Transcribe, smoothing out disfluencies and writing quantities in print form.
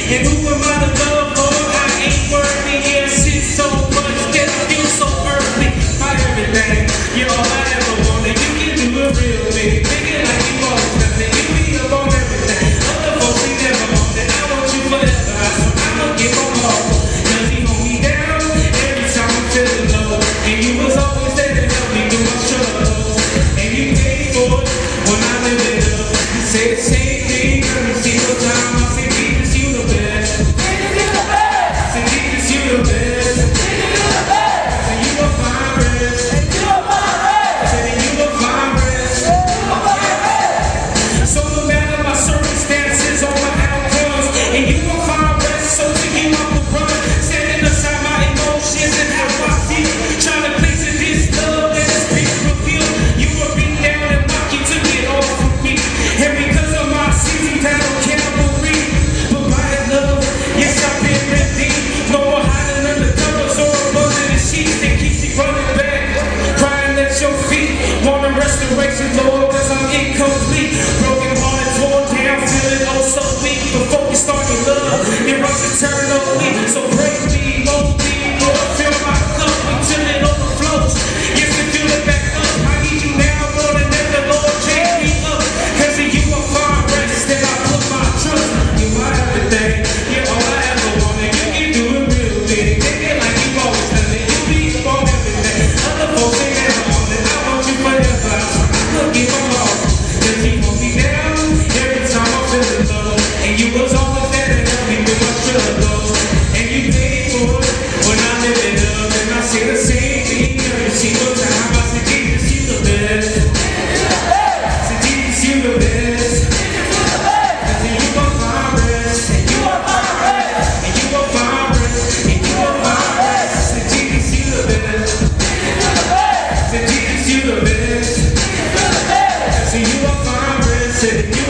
And who am I to love for? I ain't worthy. Yeah, shit so much that I feel so earthly. My everything, you're all I ever wanted. You can do it real big, thinking like you always nothing. You be up on everything. Other folks ain't never on it. I want you forever. I'ma give them all. Cause he hold me down every time I'm feeling low. And you was always there to help me through my struggles. And you paid for it when I live it up. You say the same thing every single time. I say, Jesus, you the best. Say, Jesus, you the best. Say, you a fine rest. Say, you a fine rest. So no matter my circumstances or my outcomes, and you a fine rest. So to you I will run, standing aside my emotions and how I feel, trying to place in this love that is being revealed. You were beat down and mocked, you took it all from me. And because of my season, kind of Calvary, but by his love, yes, I've been redeemed. No more hiding under covers or under the sheets that keeps you running back, crying at your feet, wanting restoration, Lord, cause I'm incomplete. Broken hearted, torn down, feeling oh so weak. Before we start to love, it runs eternally. So break me, mold me, Lord, fill my cup until it overflows. Yes, to fill it back up, I need you now more than ever, Lord, change me up. Cause in you a fine rest that I put my trust. You are everything, you're all I ever wanted. You can do it real big, take it like you always done it. You be up on everything, other folks ain't never on it. I want you forever, I'll give them all. Cause you hold me down every time I'm feeling low. And you was always there to help me with my struggles. And you paid for it when I live it up. And I say the same thing every single time. I say, Jesus, you the best. Say, Jesus, you the best. Cause you a fine rest. And you a fine rest. And you a fine rest. And you a fine rest. Say, Jesus, you the best. Say, Jesus, you the best. Say, you a fine rest. Say, you